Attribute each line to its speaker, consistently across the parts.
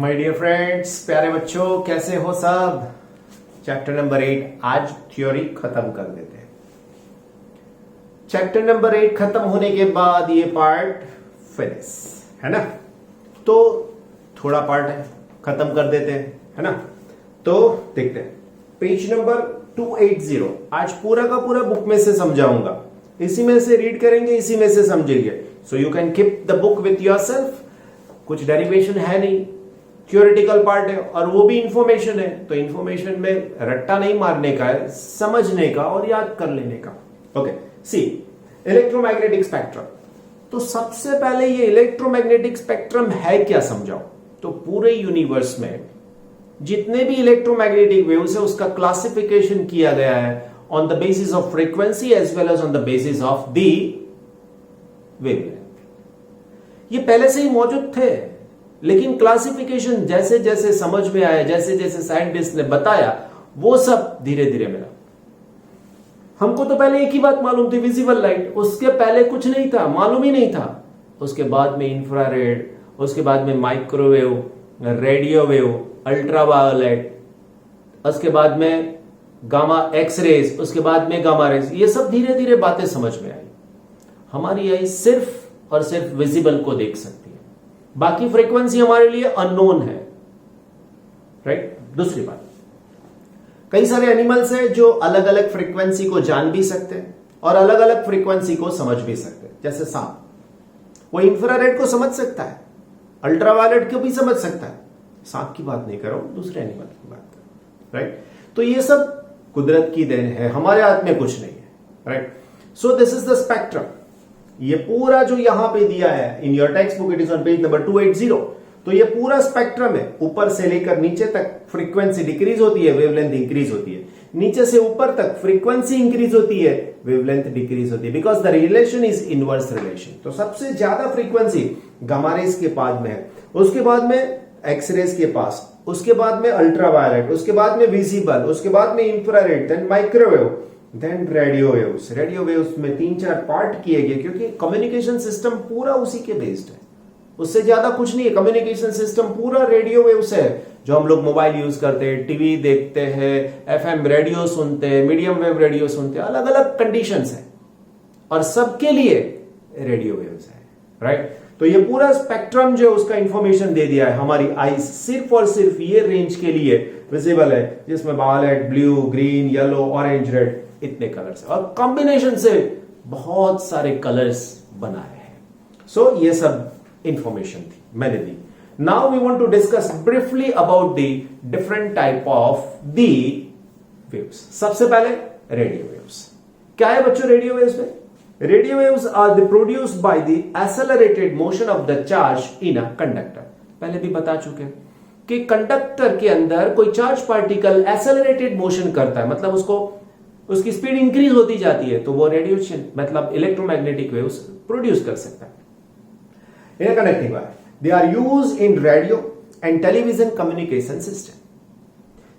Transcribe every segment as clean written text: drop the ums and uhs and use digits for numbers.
Speaker 1: My dear friends, प्यारे बच्चों, कैसे हो सब। चैप्टर नंबर 8 आज थ्योरी खत्म कर देते हैं। चैप्टर नंबर 8 खत्म होने के बाद ये पार्ट फिनिश है ना, तो थोड़ा पार्ट है खत्म कर देते हैं, है ना। तो देखते हैं पेज नंबर 280। आज पूरा का पूरा बुक में से समझाऊंगा, इसी में से रीड करेंगे, इसी में से समझेंगे। So you can keep the book with yourself. कुछ डेरिवेशन है नहीं, थ्योरेटिकल पार्ट है और वो भी इंफॉर्मेशन है, तो इंफॉर्मेशन में रट्टा नहीं मारने का है, समझने का और याद कर लेने का। ओके, सी इलेक्ट्रोमैग्नेटिक स्पेक्ट्रम। तो सबसे पहले ये इलेक्ट्रोमैग्नेटिक स्पेक्ट्रम है क्या समझाओ। तो पूरे यूनिवर्स में जितने भी इलेक्ट्रोमैग्नेटिक वेव्स है उसका क्लासिफिकेशन किया गया है on the basis of frequency as well as on the basis of the wavelength. ये पहले से ही मौजूद थे, लेकिन क्लासिफिकेशन जैसे जैसे समझ में आया, जैसे जैसे साइंटिस्ट ने बताया, वो सब धीरे धीरे मिला। हमको तो पहले एक ही बात मालूम थी, विजिबल लाइट। उसके पहले कुछ नहीं था, मालूम ही नहीं था। उसके बाद में इंफ्रारेड, उसके बाद में माइक्रोवेव, रेडियो वेव, अल्ट्रावायोलेट, उसके बाद में गामा एक्सरेज, उसके बाद में गामा रेज। ये सब धीरे धीरे बातें समझ में आई। हमारी आई सिर्फ और सिर्फ विजिबल को देख सकती है, बाकी फ्रीक्वेंसी हमारे लिए अननोन है, राइट। दूसरी बात, कई सारे एनिमल्स हैं जो अलग अलग फ्रीक्वेंसी को जान भी सकते हैं और अलग अलग फ्रीक्वेंसी को समझ भी सकते हैं। जैसे सांप, वो इंफ्रारेड को समझ सकता है, अल्ट्रावायलेट को भी समझ सकता है। सांप की बात नहीं कर रहा हूं, दूसरे एनिमल की बात कर रहा हूं, राइट। तो ये सब कुदरत की देन है, हमारे हाथ में कुछ नहीं है, right. So this is the spectrum. ये पूरा जो यहां पे दिया है in your text book, it is on page number 280। तो ये पूरा स्पेक्ट्रम है, ऊपर से लेकर नीचे तक फ्रीक्वेंसी डिक्रीज होती है, वेवलेंथ इंक्रीज होती है। नीचे से ऊपर तक फ्रीक्वेंसी इंक्रीज होती है, वेवलेंथ डिक्रीज होती है, because the relation is inverse relation. तो सबसे ज्यादा फ्रीक्वेंसी गामा रेज के बाद में है, उसके बाद में एक्सरेज के पास, उसके बाद में अल्ट्रावायलेट, उसके बाद में विजिबल, उसके बाद में infrared, then microwave, then radio waves. Radio waves में 3-4 पार्ट किए गए, क्योंकि कम्युनिकेशन सिस्टम पूरा उसी के बेस्ड है, उससे ज्यादा कुछ नहीं है। कम्युनिकेशन सिस्टम पूरा रेडियो वेव्स है, जो हम लोग मोबाइल यूज करते हैं, टीवी देखते हैं, एफएम रेडियो सुनते हैं, मीडियम वेव रेडियो सुनते हैं, अलग अलग कंडीशंस है और सबके लिए रेडियो वेव्स है, राइट। तो ये पूरा स्पेक्ट्रम जो है उसका इंफॉर्मेशन दे दिया है। हमारी आईज सिर्फ और सिर्फ ये रेंज के लिए विजिबल है, जिसमें violet, blue, green, yellow, orange, red, इतने कलर्स और कॉम्बिनेशन से बहुत सारे कलर्स बनाए हैं। सो ये सब इंफॉर्मेशन थी, मैंने दी। Now we want to discuss briefly about the different type of the waves. सबसे पहले रेडियो वेव्स। क्या है बच्चों रेडियो वेव्स में? Radio waves are the produced by the accelerated motion of the charge in a conductor. पहले भी बता चुके हैं कि कंडक्टर के अंदर कोई चार्ज पार्टिकल एक्सेलरेटेड मोशन करता है, मतलब उसकी स्पीड इंक्रीज होती जाती है, तो वो रेडिएशन मतलब इलेक्ट्रोमैग्नेटिक वेव्स प्रोड्यूस कर सकता है। In a connecting wire, they are used in radio and television communication system.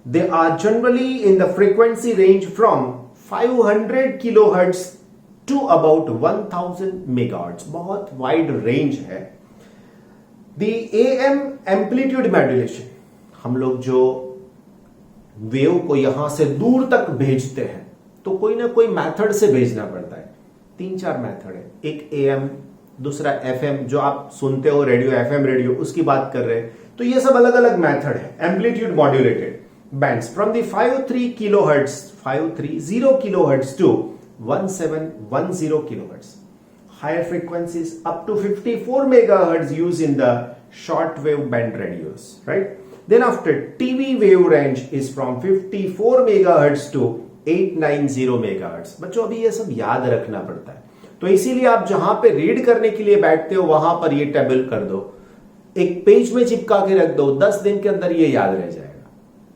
Speaker 1: They are generally in the frequency range from 500 kilohertz to about 1000 megahertz. बहुत wide range है। The AM amplitude modulation, हम लोग जो wave को यहां से दूर तक भेजते हैं तो कोई ना कोई मेथड से भेजना पड़ता है। 3-4 मेथड है, एक AM, दूसरा FM, जो आप सुनते हो रेडियो, FM रेडियो, उसकी बात कर रहे हैं। तो ये सब अलग अलग मेथड है। Amplitude modulated bands from the 530 kilohertz 530 kilohertz to 1710 kilohertz. Higher frequencies up to 54 megahertz use in the short wave band radios, right. Then after TV wave range is from 54 megahertz to 890 megahertz. बच्चों अभी ये सब याद रखना पड़ता है, तो इसीलिए आप जहां पे रीड करने के लिए बैठते हो वहां पर ये टेबल कर दो, एक पेज में चिपका के रख दो, 10 दिन के अंदर ये याद रह जाएगा।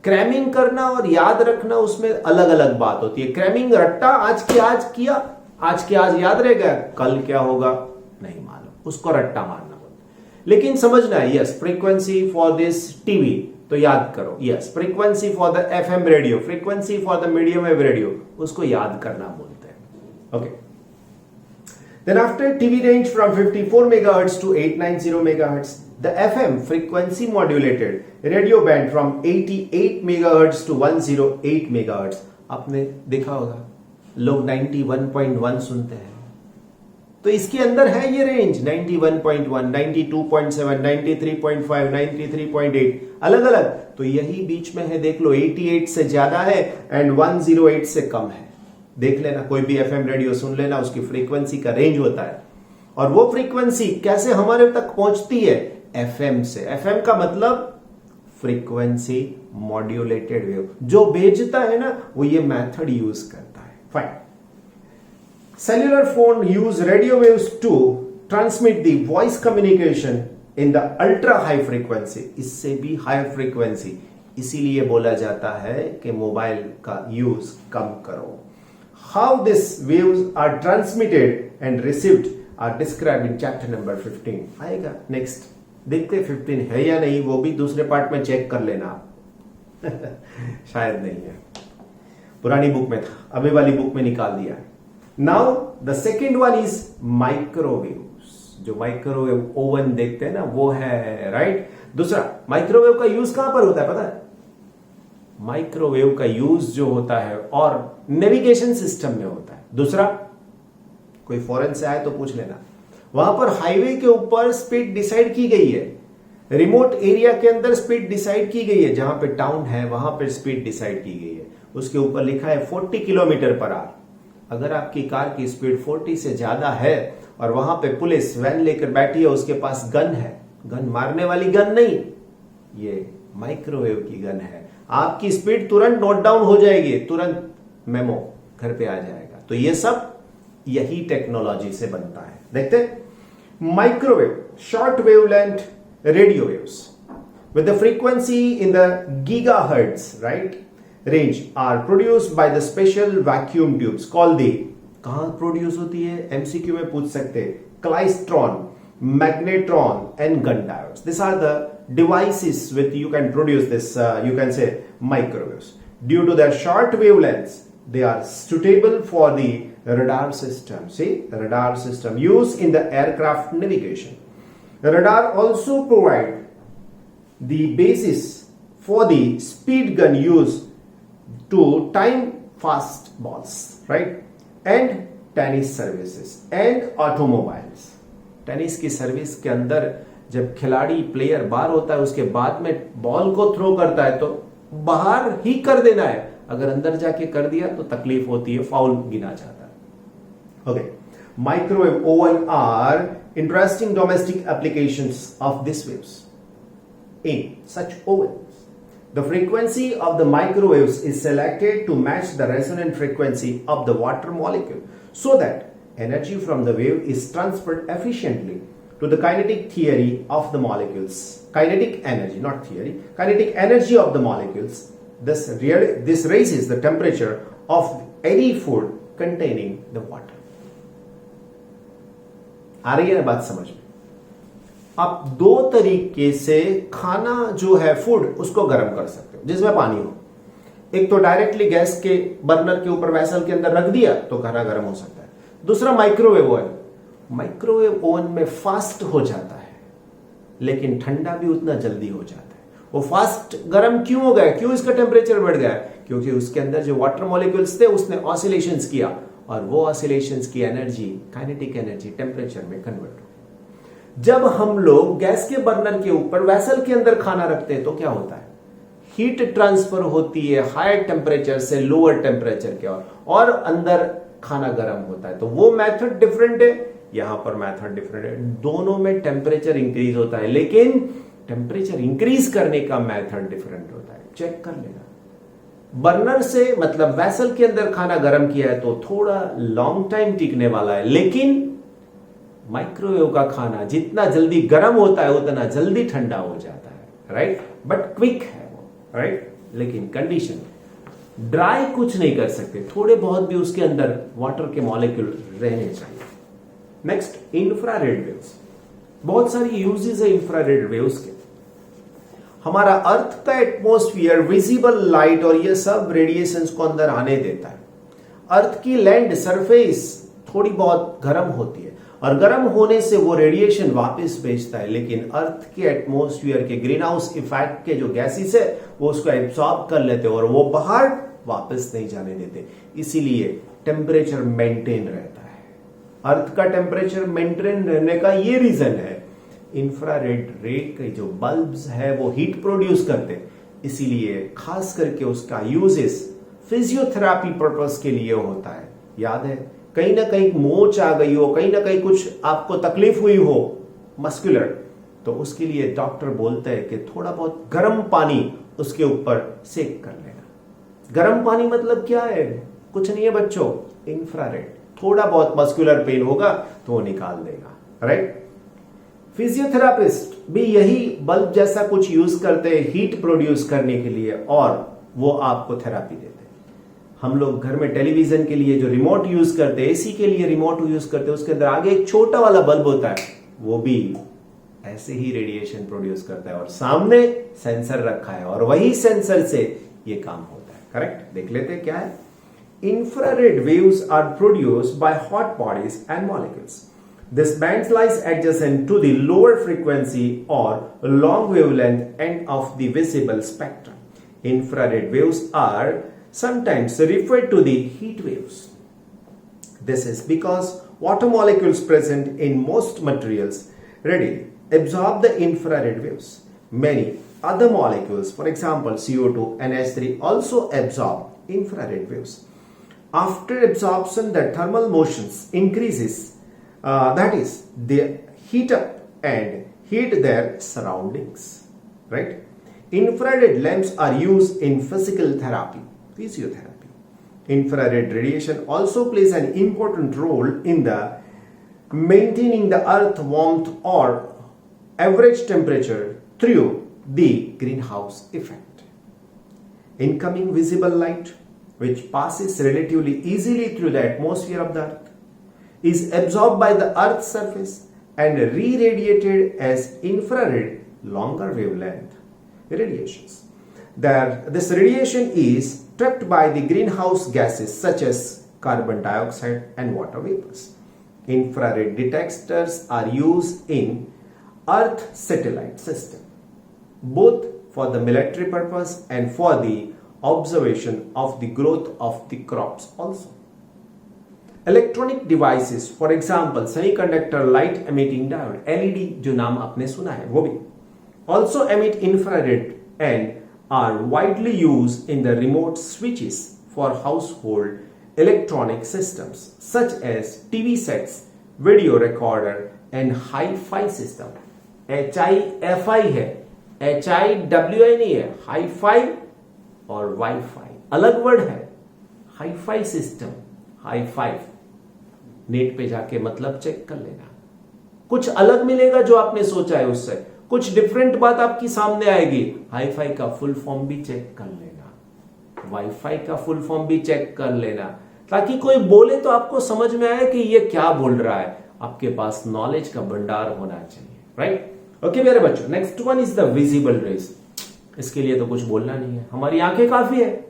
Speaker 1: क्रैमिंग करना और याद रखना उसमें अलग अलग बात होती है। क्रैमिंग रट्टा आज के आज किया, आज के आज याद रह गया, कल क्या होगा नहीं मालूम, उसको रट्टा मारना बोलते। लेकिन समझना है, yes frequency for this TV तो याद करो, yes frequency for the FM radio, frequency for the medium wave radio, उसको याद करना बोलते हैं। Okay, Then after TV range from 54 megahertz to 890 megahertz, the FM frequency modulated radio band from 88 megahertz to 108 megahertz. आपने देखा होगा लोग 91.1 सुनते हैं, तो इसके अंदर है ये रेंज 91.1, 92.7, 93.5, 93.8 अलग अलग, तो यही बीच में है। देख लो 88 से ज्यादा है एंड 108 से कम है। देख लेना, कोई भी एफएम रेडियो सुन लेना, उसकी फ्रीक्वेंसी का रेंज होता है। और वो फ्रीक्वेंसी कैसे हमारे तक पहुंचती है? एफएम से। एफएम का मतलब फ्रीक्वेंसी मॉड्यूलेटेड वेव। जो भेजता है ना वो ये मेथड यूज करता है। Fine. Cellular phone use radio waves to transmit the voice communication in the ultra high frequency. इससे भी हाई फ्रीक्वेंसी, इसीलिए बोला जाता है कि मोबाइल का यूज कम करो। How these waves are transmitted and received are described in chapter number 15. आएगा नेक्स्ट, देखते 15 है या नहीं, वो भी दूसरे पार्ट में चेक कर लेना आप। शायद नहीं है, पुरानी बुक में था, अभी वाली बुक में निकाल दिया है। Now the second one is microwaves. जो माइक्रोवेव ओवन देखते हैं ना वो है, राइट। दूसरा, माइक्रोवेव का यूज कहां पर होता है पता है? माइक्रोवेव का यूज जो होता है और नेविगेशन सिस्टम में होता है। दूसरा, कोई फॉरेन से आए तो पूछ लेना, वहां पर हाईवे के ऊपर स्पीड डिसाइड की गई है, रिमोट एरिया के अंदर स्पीड डिसाइड की गई है, जहां पे टाउन है वहां पर स्पीड डिसाइड की गई है, उसके ऊपर लिखा है 40 किलोमीटर पर आवर। अगर आपकी कार की स्पीड 40 से ज्यादा है और वहां पे पुलिस वैन लेकर बैठी है, उसके पास गन है, गन मारने वाली गन नहीं, ये माइक्रोवेव की गन है, आपकी स्पीड तुरंत नोट डाउन हो जाएगी, तुरंत मेमो घर पे आ जाएगा। तो ये सब यही टेक्नोलॉजी से बनता है। देखते हैं microwave, short wavelength radio waves with the frequency in the gigahertz, right, range are produced by the special vacuum tubes called the, कहां प्रोड्यूस होती है? एमसीक्यू में पूछ सकते हैं। Klystron, magnetron and gun diodes, these are the devices with you can produce this you can say microwaves. Due to their short wavelengths, they are suitable for the radar system. See, the radar system used in the aircraft navigation. The radar also provide the basis for the speed gun used to time fast balls, right, and tennis services and automobiles. Tennis की service के अंदर जब खिलाड़ी player बाहर होता है, उसके बाद में बॉल को थ्रो करता है तो बाहर ही कर देना है, अगर अंदर जाके कर दिया तो तकलीफ होती है, फाउल गिना जाता है। Okay, microwave oven are interesting domestic applications of this waves. In such ovens, the frequency of the microwaves is selected to match the resonant frequency of the water molecule so that energy from the wave is transferred efficiently to the kinetic theory of the molecules. Kinetic energy, not theory. Kinetic energy of the molecules. This raises the temperature of any food containing the water. आ रही है बात समझ में? आप दो तरीके से खाना जो है फूड उसको गर्म कर सकते हो जिसमें पानी हो। एक तो डायरेक्टली गैस के बर्नर के ऊपर वेसल के अंदर रख दिया तो खाना गर्म हो सकता है। दूसरा माइक्रोवेव ओवन। माइक्रोवेव ओवन में फास्ट हो जाता है लेकिन ठंडा भी उतना जल्दी हो जाता है। वो फास्ट गर्म क्यों हो गया, क्यों इसका टेम्परेचर बढ़ गया? क्योंकि उसके अंदर जो वाटर मॉलिक्यूल्स थे उसने ऑसिलेशंस किया और वो ऑसिलेशंस की एनर्जी काइनेटिक एनर्जी टेम्परेचर में कन्वर्ट हो। जब हम लोग गैस के बर्नर के ऊपर वेसल के अंदर खाना रखते हैं तो क्या होता है? हीट ट्रांसफर होती है हायर टेम्परेचर से लोअर टेम्परेचर के और अंदर खाना गर्म होता है। तो वो मेथड डिफरेंट है, यहां पर मेथड डिफरेंट है। दोनों में टेम्परेचर इंक्रीज होता है लेकिन टेम्परेचर इंक्रीज करने का मेथड डिफरेंट होता है। चेक कर लेना। बर्नर से मतलब वेसल के अंदर खाना गर्म किया है तो थोड़ा लॉन्ग टाइम टिकने वाला है, लेकिन माइक्रोवेव का खाना जितना जल्दी गर्म होता है उतना जल्दी ठंडा हो जाता है, राइट, बट क्विक है वो, राइट। लेकिन कंडीशन, ड्राई कुछ नहीं कर सकते, थोड़े बहुत भी उसके अंदर वाटर के मॉलिक्यूल रहने चाहिए। Next, infrared waves. बहुत सारी यूजेस है इंफ्रारेड वेव्स के। हमारा अर्थ का एटमॉस्फेयर विजिबल लाइट और ये सब रेडिएशंस को अंदर आने देता है। अर्थ की लैंड सरफेस थोड़ी बहुत गर्म होती है और गर्म होने से वो रेडिएशन वापस भेजता है, लेकिन अर्थ के एटमॉस्फेयर के ग्रीन हाउस इफेक्ट के जो गैसेस है वो उसको एब्सॉर्ब कर लेते हैं और वो बाहर वापस नहीं जाने देते, इसीलिए टेम्परेचर मेंटेन रहता है। अर्थ का टेम्परेचर मेंटेन रहने का ये रीजन है, इंफ्रारेड रे के जो बल्ब्स है वो हीट प्रोड्यूस करते हैं, इसीलिए खास करके उसका यूजेस फिजियोथेरापी पर्पस के लिए होता है। याद है, कहीं ना कहीं मोच आ गई हो, कहीं ना कहीं कुछ आपको तकलीफ हुई हो मस्कुलर, तो उसके लिए डॉक्टर बोलते हैं कि थोड़ा बहुत गर्म पानी उसके ऊपर सेक कर लेना। गर्म पानी मतलब क्या है? कुछ नहीं है बच्चों, इंफ्रारेड। थोड़ा बहुत मस्कुलर पेन होगा तो वो निकाल देगा, राइट। फिजियोथेरापिस्ट भी यही बल्ब जैसा कुछ यूज करते हैं हीट प्रोड्यूस करने के लिए और वो आपको थेरापी देते हैं। हम लोग घर में टेलीविजन के लिए जो रिमोट यूज करते हैं, एसी के लिए रिमोट यूज करते हैं, उसके अंदर आगे एक छोटा वाला बल्ब होता है, वो भी ऐसे ही रेडिएशन प्रोड्यूस करता है और सामने सेंसर रखा है और वही सेंसर से ये काम होता है, करेक्ट। देख लेते हैं क्या है। Infrared waves are produced by hot bodies and molecules. This band lies adjacent to the lower frequency or long wavelength end of the visible spectrum. Infrared waves are sometimes referred to the heat waves. This is because water molecules present in most materials readily absorb the infrared waves. Many other molecules, for example CO2 and H3, also absorb infrared waves. After absorption, the thermal motions increases. That is, they heat up and heat their surroundings, right? Infrared lamps are used in physical therapy, physiotherapy. Infrared radiation also plays an important role in the maintaining the earth warmth or average temperature through the greenhouse effect. Incoming visible light, which passes relatively easily through the atmosphere of the earth, is absorbed by the earth's surface and re-radiated as infrared longer wavelength radiations. This radiation is trapped by the greenhouse gases such as carbon dioxide and water vapors. Infrared detectors are used in Earth satellite system, both for the military purpose and for the observation of the growth of the crops also. Electronic devices, for example semiconductor light emitting diode, LED जो नाम आपने सुना है वो भी, also emit infrared and are widely use in the remote switches for household electronic systems such as TV sets, video recorder and hi-fi system. HIFI है, HIWI नहीं है, हाई-फाई और वाई-फाई अलग वर्ड है। हाई-फाई सिस्टम, हाई-फाई, नेट पे जाके मतलब check कर लेना, कुछ अलग मिलेगा जो आपने सोचा है उससे, कुछ डिफरेंट बात आपकी सामने आएगी। हाई-फाई का फुल फॉर्म भी चेक कर लेना, वाई-फाई का फुल फॉर्म भी चेक कर लेना, ताकि कोई बोले तो आपको समझ में आए कि ये क्या बोल रहा है। आपके पास नॉलेज का भंडार होना चाहिए, राइट। ओके मेरे बच्चों, next one is the visible raise. इसके लिए तो कुछ बोलना नहीं है, हमारी आंखें काफी है,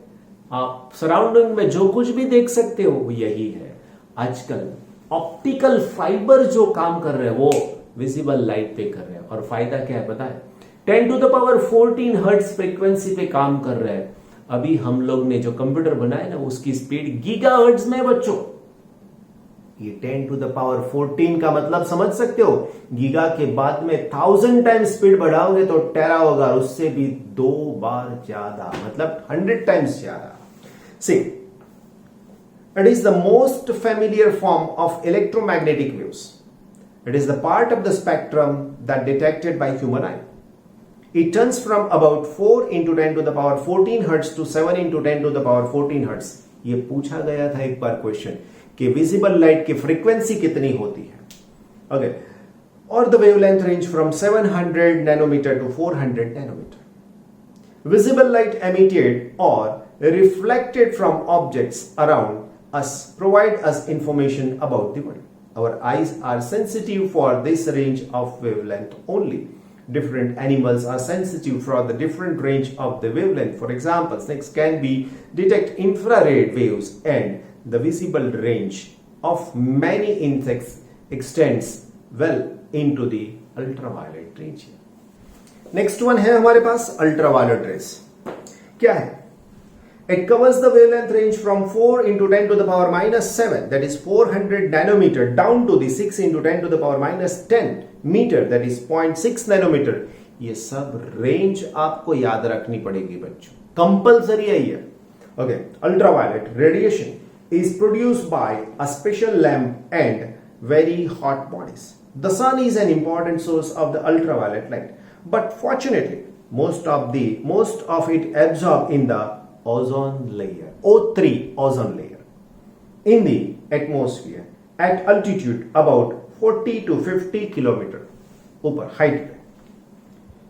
Speaker 1: आप सराउंडिंग में जो कुछ भी देख सकते हो वो यही है। आजकल ऑप्टिकल फाइबर जो काम कर रहे हैं वो विजिबल लाइट पे कर रहे हैं, और फायदा क्या है पता है? 10 to the power 14 hertz frequency पे काम कर रहे हैं। अभी हम लोग ने जो कंप्यूटर बनाया ना उसकी स्पीड गीगाहर्ट्ज में बच्चों। ये 10 to the power 14 का मतलब समझ सकते हो, गीगा के बाद में 1000 टाइम्स स्पीड बढ़ाओगे तो टेरा होगा, उससे भी 2 बार ज्यादा, मतलब 100 टाइम्स ज्यादा। See, it is the most familiar form of electromagnetic waves. It is the part of the spectrum that detected by human eye. It turns from about 4 into 10 to the power 14 hertz to 7 into 10 to the power 14 hertz. ये पूछा गया था एक बार question कि visible light की frequency कितनी होती है। ओके, और the wavelength range from 700 nanometre to 400 nanometre. Visible light emitted or reflected from objects around us provide us information about the world. Our eyes are sensitive for this range of wavelength only. Different animals are sensitive for the different range of the wavelength. For example, snakes can detect infrared waves and the visible range of many insects extends well into the ultraviolet region. Next one है हमारे पास ultraviolet rays. क्या है? It covers the wavelength range from 4 into 10 to the power minus 7, that is 400 nanometer, down to the 6 into 10 to the power minus 10 meter, that is 0.6 nanometer. ये सब range आपको याद रखनी पड़ेगी बच्चों, कंपल्सरी है ये. Okay, ultraviolet radiation is produced by a special lamp and very hot bodies. The sun is an important source of the ultraviolet light, but fortunately most of it absorbed in the ozone layer, O3 ozone layer, in the atmosphere at altitude about 40 to 50 kilometer ऊपर height पे.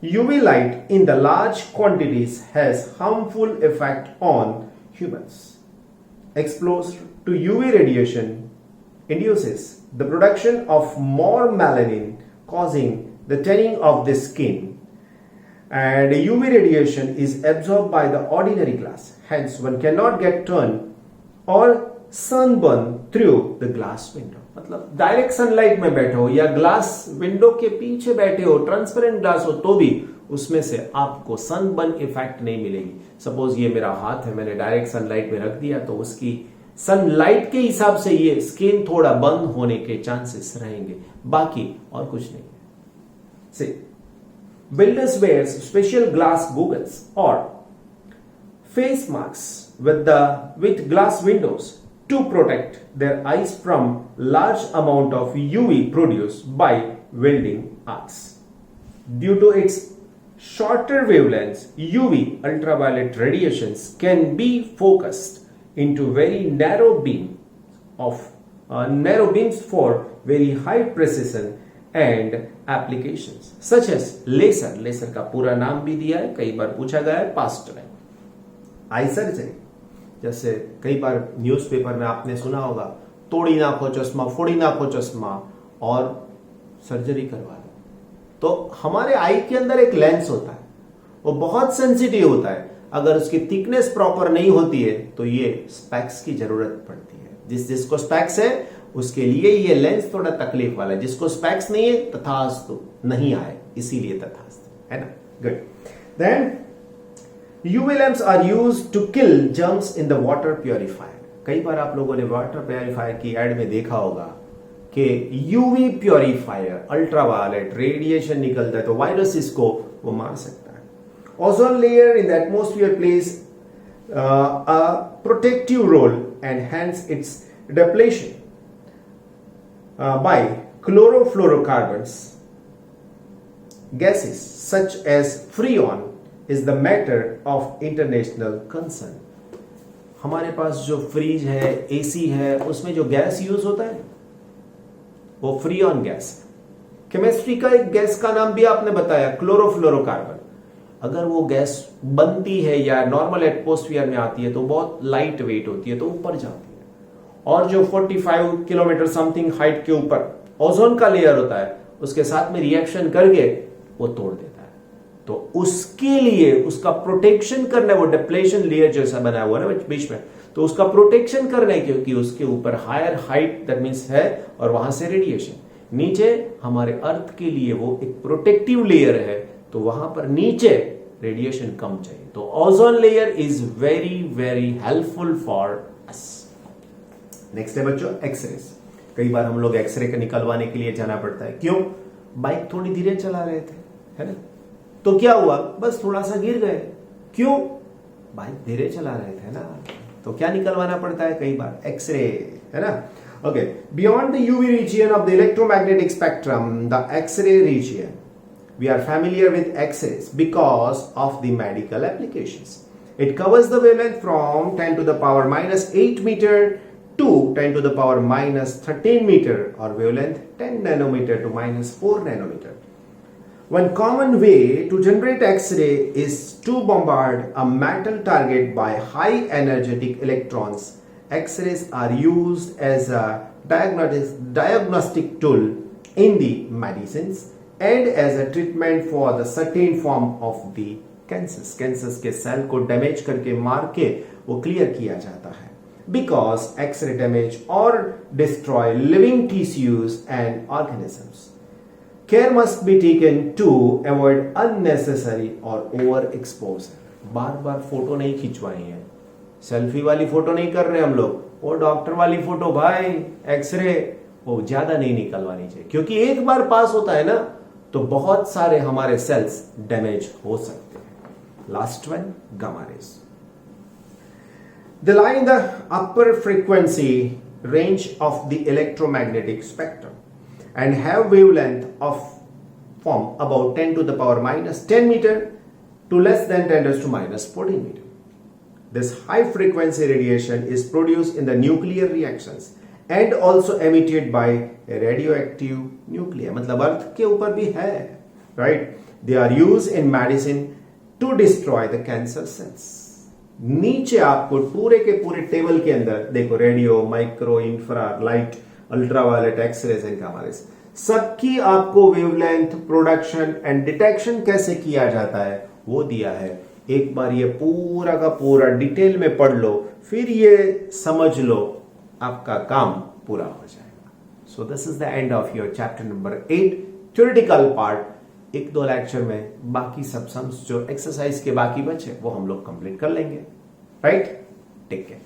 Speaker 1: UV light in the large quantities has harmful effect on humans. Exposure to UV radiation induces the production of more melanin, causing the tanning of the skin, and UV radiation is absorbed by the ordinary glass, hence one cannot get turned or sunburn through the glass window. मतलब direct sunlight में बैठे हो या glass window के पीछे बैठे हो, transparent glass हो, तो भी उसमें से आपको सनबर्न इफेक्ट नहीं मिलेगी. सपोज ये मेरा हाथ है, मैंने डायरेक्ट सनलाइट में रख दिया, तो उसकी सनलाइट के हिसाब से ये स्किन थोड़ा बंद होने के चांसेस रहेंगे, बाकी और कुछ नहीं. See, builders wear special glass goggles or face masks with glass windows to protect their eyes from large amount of UV produced by welding arcs. Due to its shorter wavelengths, UV ultraviolet radiations can be focused into very narrow beams for very high precision and applications such as laser. Laser का पूरा नाम भी दिया है, कई बार पूछा गया है पास्ट में. आई सर्जरी, जैसे कई बार न्यूज़पेपर में आपने सुना होगा, तोड़ी नाखो चश्मा, फोड़ी नाखो चश्मा और सर्जरी करवा लो. तो हमारे आई के अंदर एक लेंस होता है, वो बहुत सेंसिटिव होता है. अगर उसकी थिकनेस प्रॉपर नहीं होती है तो ये स्पेक्स की जरूरत पड़ती है. जिसको स्पेक्स है उसके लिए ये लेंस थोड़ा तकलीफ वाला है, जिसको स्पेक्स नहीं है तथास्तु, नहीं आए इसीलिए तथास्तु, है ना. Good. Then UV lamps are used to kill germs in the water purifier. कई बार आप लोगों ने वाटर प्योरीफायर की एड में देखा होगा कि UV प्योरीफायर अल्ट्रावायलेट रेडिएशन निकलता है तो वायरसेस को वो मार सकता है. Ozone layer in the atmosphere plays a protective role and hence its depletion by chlorofluorocarbons gases such as freon is the matter of international concern. हमारे पास जो फ्रिज है, एसी है, उसमें जो गैस यूज होता है वो फ्रीऑन गैस. केमिस्ट्री का एक गैस का नाम भी आपने बताया, क्लोरोफ्लोरोकार्बन. अगर वो गैस बनती है या नॉर्मल एटमॉस्फेयर में आती है तो बहुत लाइट वेट होती है, तो ऊपर जाती है, और जो 45 किलोमीटर समथिंग हाइट के ऊपर ओजोन का लेयर होता है उसके साथ में रिएक्शन करके वो तोड़ देता है. तो उसके लिए उसका प्रोटेक्शन करना है, वो डिप्लेशन लेयर जैसा बना हुआ है ना बीच में, तो उसका प्रोटेक्शन करना है क्योंकि उसके ऊपर हायर हाइट दैट मींस है और वहां से रेडिएशन. नीचे हमारे अर्थ के लिए वो एक प्रोटेक्टिव लेयर है, तो वहां पर नीचे रेडिएशन कम चाहिए. तो ozone layer is very very helpful for us. Next है बच्चों एक्सरेज. कई बार हम लोग एक्सरे का निकलवाने के लिए जाना पड़ता है. क्यों? बाइक थोड़ी धीरे चला रहे थे, है ना, तो क्या हुआ, बस थोड़ा सा गिर गए. क्यों? बाइक धीरे चला रहे थे ना, तो क्या निकलवाना पड़ता है कई बार? एक्सरे, है ना. Okay. Beyond the UV region of the electromagnetic spectrum, the x-ray region. We are familiar with X-rays because of the medical applications. It covers the wavelength from 10 to the power minus 8 meter to 10 to the power minus 13 meter, or wavelength 10 nanometer to minus 4 nanometer. One common way to generate X-ray is to bombard a metal target by high energetic electrons. X-rays are used as a diagnostic tool in the medicines and as a treatment for the certain form of the cancers. Cancers के cell को damage करके मार के वो clear किया जाता है. because X-ray damage or destroy living tissues and organisms. Care must be taken to avoid unnecessary or overexposure. Bar bar photo नहीं खिंचवाई है, सेल्फी वाली फोटो नहीं कर रहे हम लोग, वो डॉक्टर वाली फोटो भाई एक्सरे वो ज्यादा नहीं निकलवानी चाहिए, क्योंकि एक बार पास होता है ना तो बहुत सारे हमारे सेल्स डैमेज हो सकते हैं. Last one, gamma rays. They lie in the upper frequency range of the electromagnetic spectrum and have wavelength of from about 10 to the power minus 10 meter to less than 10 raised to minus 14 meter. This high frequency radiation is produced in the nuclear reactions and also emitted by a radioactive nuclei. मतलब अर्थ के ऊपर भी है, right? They are used in medicine to destroy the cancer cells. नीचे आपको पूरे के पूरे टेबल के अंदर देखो, radio, micro, infra, light, ultraviolet, x-rays and gamma rays, सबकी आपको वेवलेंथ, प्रोडक्शन एंड डिटेक्शन कैसे किया जाता है वो दिया है. एक बार ये पूरा का पूरा डिटेल में पढ़ लो, फिर ये समझ लो, आपका काम पूरा हो जाएगा. So this is the end of your chapter number 8 theoretical part. एक दो लेक्चर में बाकी सब सम्स जो एक्सरसाइज के बाकी बचे वो हम लोग कंप्लीट कर लेंगे. Right, take care.